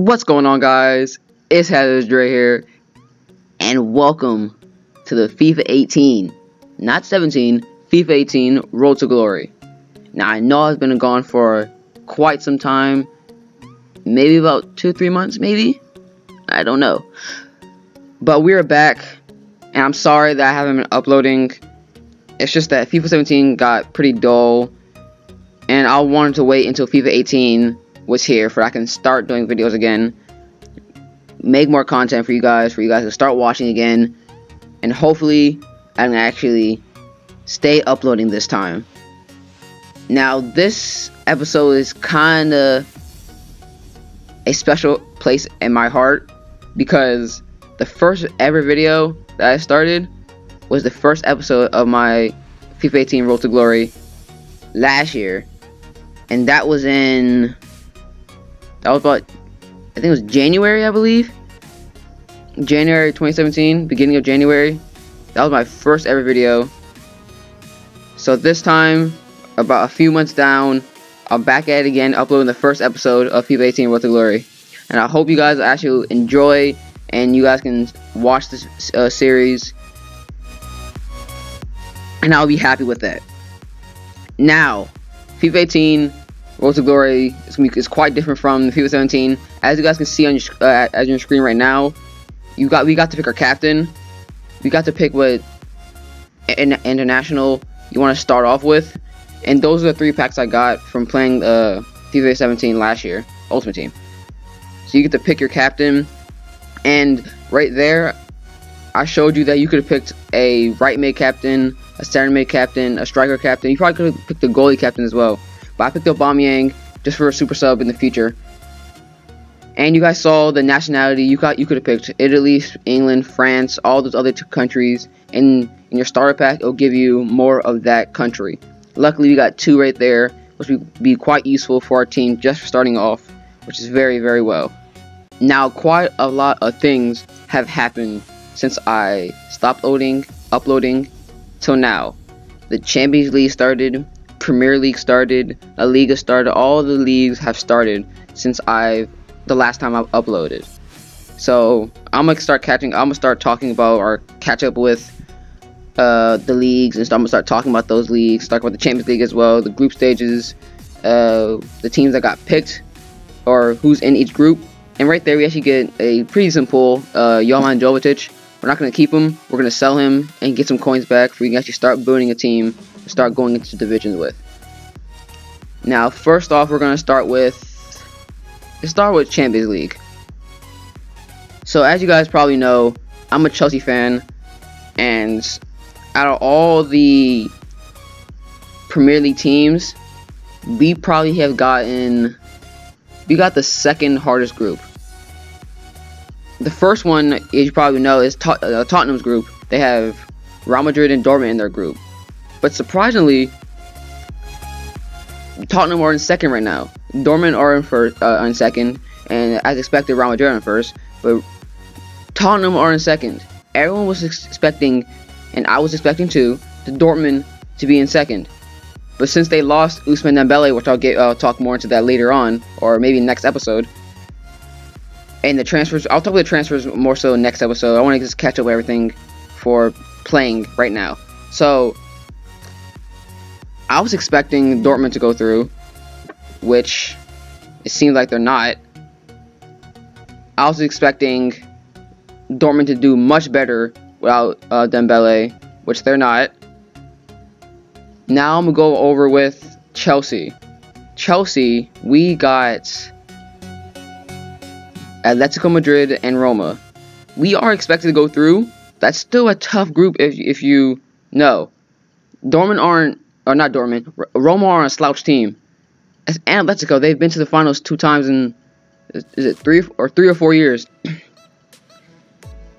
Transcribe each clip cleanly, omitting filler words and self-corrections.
What's going on, guys? It's HazardousDre here, and welcome to the FIFA 18, not 17, FIFA 18 Road to Glory. Now, I know I've been gone for quite some time, maybe about 2-3 months, maybe? I don't know. But we're back, and I'm sorry that I haven't been uploading. It's just that FIFA 17 got pretty dull, and I wanted to wait until FIFA 18 was here for I can start doing videos again, make more content for you guys to start watching again, and hopefully I can actually stay uploading this time. Now, this episode is kind of a special place in my heart because the first ever video that I started was the first episode of my FIFA 18 Road to Glory last year, and that was about, I think it was January, I believe. January 2017, beginning of January. That was my first ever video. So this time, about a few months down, I'm back at it again, uploading the first episode of FIFA 18 Road to Glory. And I hope you guys actually enjoy, and you guys can watch this series. And I'll be happy with that. Now, FIFA 18 Road to Glory is quite different from FIFA 17. As you guys can see on your screen right now, we got to pick our captain. We got to pick what international you want to start off with, and those are the 3 packs I got from playing FIFA 17 last year, Ultimate Team. So you get to pick your captain, and right there, I showed you that you could have picked a right mid captain, a center mid captain, a striker captain. You probably could have picked a goalie captain as well. But I picked up Aubameyang just for a super sub in the future. And you guys saw the nationality. You could have picked Italy, England, France, all those other 2 countries. And in your starter pack, it'll give you more of that country. Luckily, we got 2 right there, which would be quite useful for our team just for starting off, which is very, very well. Now, quite a lot of things have happened since I stopped uploading till now. The Champions League started. Premier League started, La Liga started, all the leagues have started since the last time I've uploaded. So I'm gonna start talking about or catch up with the leagues, and I'm gonna start talking about those leagues, talk about the Champions League as well, the group stages, the teams that got picked, or who's in each group. And right there we actually get a pretty simple Jovan Jovetic. We're not gonna keep him, we're gonna sell him and get some coins back so we can actually start building a team to start going into divisions with. Now, first off, we're gonna start with Champions League. So as you guys probably know, I'm a Chelsea fan, and out of all the Premier League teams, we got the second hardest group. The first one, as you probably know, is Tottenham's group. They have Real Madrid and Dortmund in their group. But surprisingly, Tottenham are in second right now. Dortmund are in second, and as expected, Real Madrid are in first. But Tottenham are in second. Everyone was expecting, and I was expecting too, the Dortmund to be in second. But since they lost Ousmane Dembele, which I'll talk more into that later on, or maybe next episode. And the transfers, I'll talk about the transfers more so next episode. I want to just catch up with everything for playing right now. So I was expecting Dortmund to go through, which it seems like they're not. I was expecting Dortmund to do much better without Dembele, which they're not. Now I'm going to go over with Chelsea. Chelsea, we got Atletico Madrid and Roma. We are expected to go through. That's still a tough group if you know. Roma are a slouch team. And Atletico, they've been to the finals 2 times in, is it 3 or 4 years?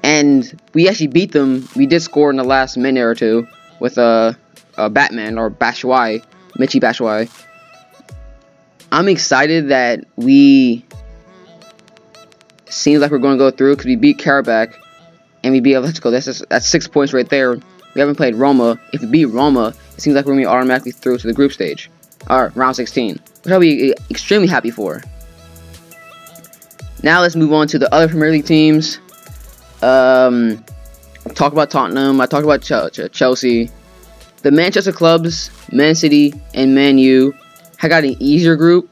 And we actually beat them. We did score in the last minute or 2 with Batman or Batshuayi, Michy Batshuayi. I'm excited that seems like we're going to go through because we beat Karabakh and we beat Atletico. That's 6 points right there. We haven't played Roma. If we beat Roma, it seems like we're going to be automatically through to the group stage, or round 16, which I'll be extremely happy for. Now let's move on to the other Premier League teams. Talk about Tottenham. I talked about Chelsea. The Manchester clubs, Man City and Man U, have got an easier group.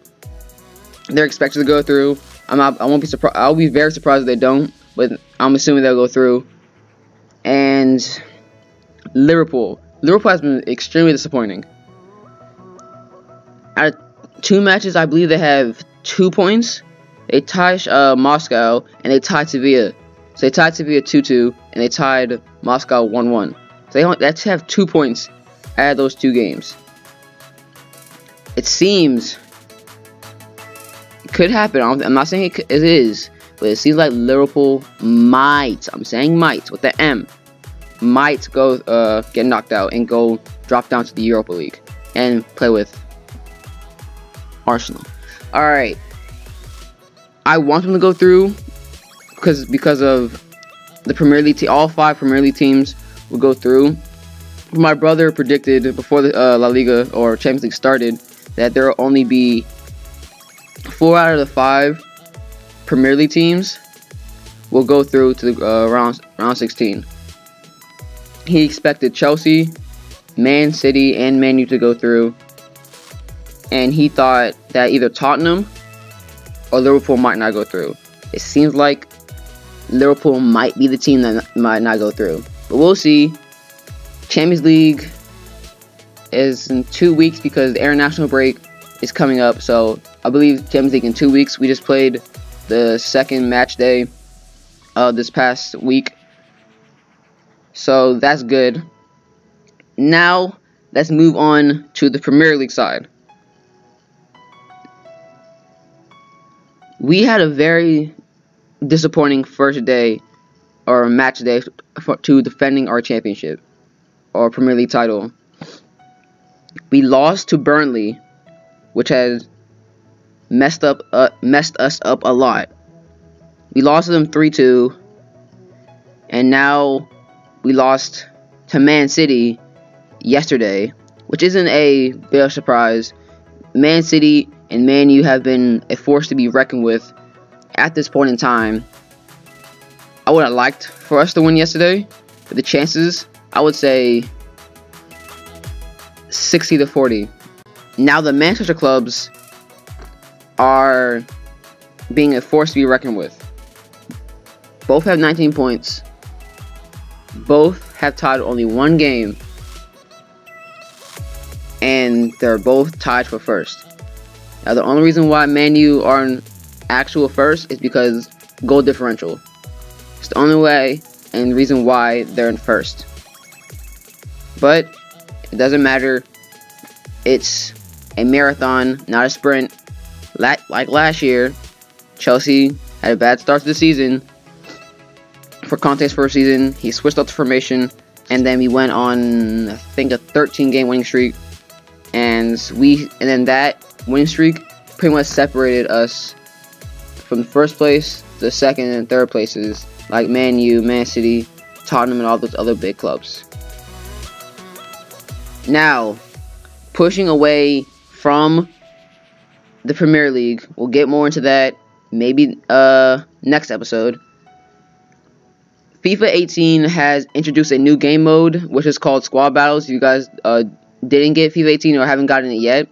They're expected to go through. I won't be surprised. I'll be very surprised if they don't, but I'm assuming they'll go through. And Liverpool has been extremely disappointing. Out of 2 matches, I believe they have 2 points. They tied Moscow and they tied Sevilla. So they tied Sevilla 2-2 and they tied Moscow 1-1. So they have 2 points out of those 2 games. It seems it could happen. I'm not saying it is, but it seems like Liverpool might. I'm saying might with the M. Might go get knocked out and go drop down to the Europa League and play with Arsenal. All right. I want them to go through because of the Premier League. All 5 Premier League teams will go through. My brother predicted before the La Liga or Champions League started that there will only be 4 out of the 5 Premier League teams will go through to the round 16. He expected Chelsea, Man City, and Man U to go through, and he thought that either Tottenham or Liverpool might not go through. It seems like Liverpool might be the team that might not go through, but we'll see. Champions League is in 2 weeks because the international break is coming up. So I believe Champions League in 2 weeks. We just played the second match day this past week, so that's good. Now let's move on to the Premier League side. We had a very disappointing first day or match day to defending our championship or Premier League title. We lost to Burnley, which has messed us up a lot. We lost to them 3-2, and now we lost to Man City yesterday, which isn't a bit of surprise. Man City and Man U have been a force to be reckoned with at this point in time. I would have liked for us to win yesterday, but the chances, I would say 60-40. Now the Manchester clubs are being a force to be reckoned with. Both have 19 points. Both have tied only 1 game. And they're both tied for first. Now the only reason why Man U are in actual first is because goal differential. It's the only way and reason why they're in first. But it doesn't matter. It's a marathon, not a sprint. Like last year, Chelsea had a bad start to the season. For Conte's first season, he switched up the formation, and then we went on, I think, a 13-game winning streak. And then that winning streak pretty much separated us from the first place to the second and third places, like Man U, Man City, Tottenham, and all those other big clubs. Now, pushing away from the Premier League, we'll get more into that maybe next episode. FIFA 18 has introduced a new game mode, which is called Squad Battles. If you guys didn't get FIFA 18 or haven't gotten it yet,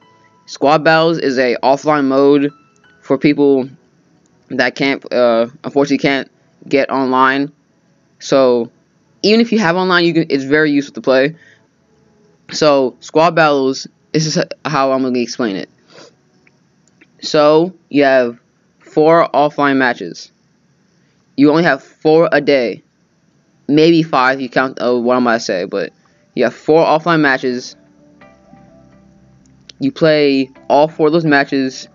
Squad Battles is a offline mode for people that unfortunately can't get online. So even if you have online, it's very useful to play. So Squad Battles, this is how I'm going to explain it. So you have 4 offline matches. You only have 4 a day. Maybe 5 if you count what I'm going to say, but you have 4 offline matches. You play all 4 of those matches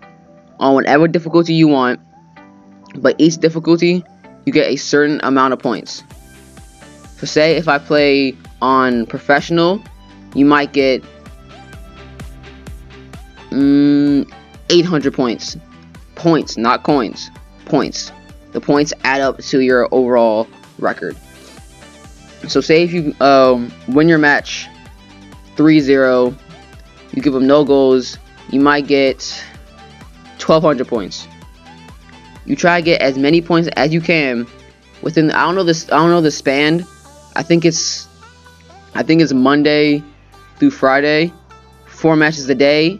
on whatever difficulty you want, but each difficulty you get a certain amount of points. So say if I play on professional, you might get 800 points. Points, not coins. Points. The points add up to your overall record. So say if you win your match 3-0, you give them no goals, you might get 1,200 points. you try to get as many points as you can within, I don't know the span. I think it's Monday through Friday, 4 matches a day.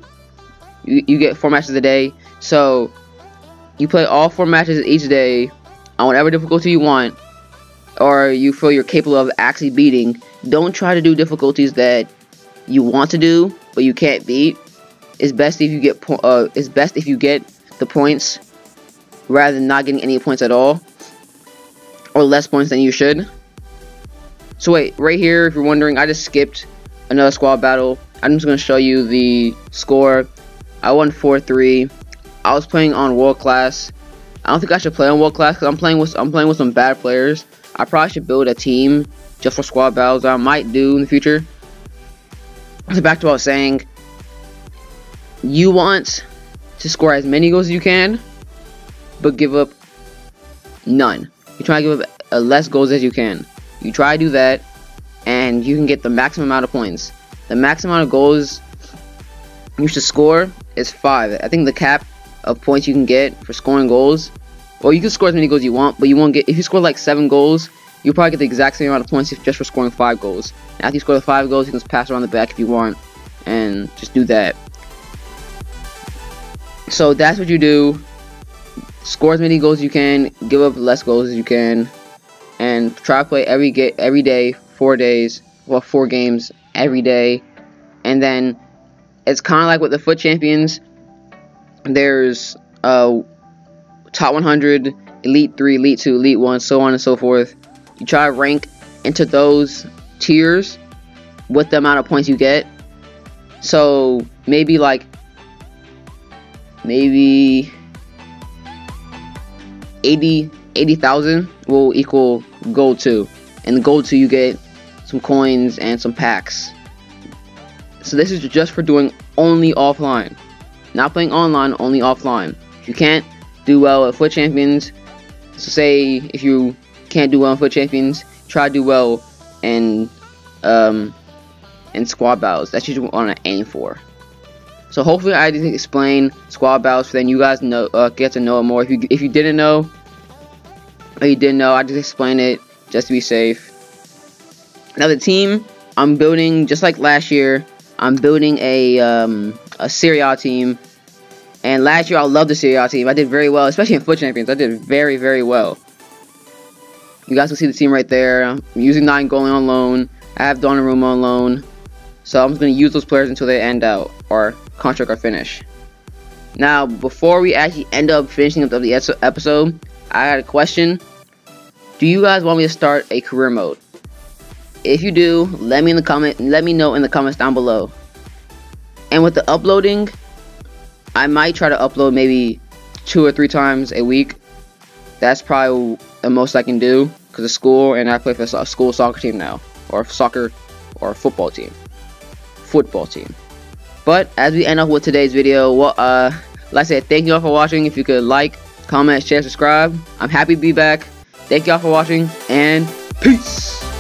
You get 4 matches a day. So you play all 4 matches each day on whatever difficulty you want, or you feel you're capable of actually beating. Don't try to do difficulties that you want to do but you can't beat. It's best if you get the points rather than not getting any points at all, or less points than you should. So wait, right here, if you're wondering, I just skipped another squad battle. I'm just gonna show you the score. I won 4-3. I was playing on world class. I don't think I should play on world class because I'm playing with some bad players. I probably should build a team just for squad battles. I might do in the future. So back to what I was saying. You want to score as many goals as you can, but give up none. You try to give up as less goals as you can. You try to do that, and you can get the maximum amount of points. The maximum amount of goals you should score is 5. I think the cap of points you can get for scoring goals, well, you can score as many goals as you want, but you won't get, if you score like 7 goals, you'll probably get the exact same amount of points just for scoring 5 goals. And after you score the 5 goals, you can just pass around the back if you want, and just do that. So that's what you do. Score as many goals as you can, give up less goals as you can, and try to play every day, 4 days, well, 4 games every day. And then it's kind of like with the FUT Champions. There's top 100, Elite 3, Elite 2, Elite 1, so on and so forth. You try to rank into those tiers with the amount of points you get. So maybe 80,000 will equal gold 2, and the gold 2 you get some coins and some packs. So this is just for doing only offline, not playing online, only offline. If you can't do well at FUT Champions, so say if you can't do well in FUT Champions, try to do well in squad battles. That's what you want to aim for. So hopefully I didn't explain squad battles, so then you guys know, get to know it more. If you didn't know, or you didn't know, I just explained it just to be safe. Now the team I'm building, just like last year, I'm building a Serie A team. And last year I loved the Serie A team. I did very well, especially in FUT Champions. I did very, very well. You guys can see the team right there. I'm using 9 goalie on loan. I have Donnarumma on loan. So I'm just going to use those players until they end out, or contract or finish. Now, before we actually end up finishing up the episode, I had a question. Do you guys want me to start a career mode? If you do, let me know in the comments down below. And with the uploading, I might try to upload maybe 2 or 3 times a week. That's probably the most I can do because of school, and I play for a school soccer team now, or soccer or football team. But as we end up with today's video, like I said, thank you all for watching. If you could like, comment, share, subscribe, I'm happy to be back. Thank you all for watching, and peace.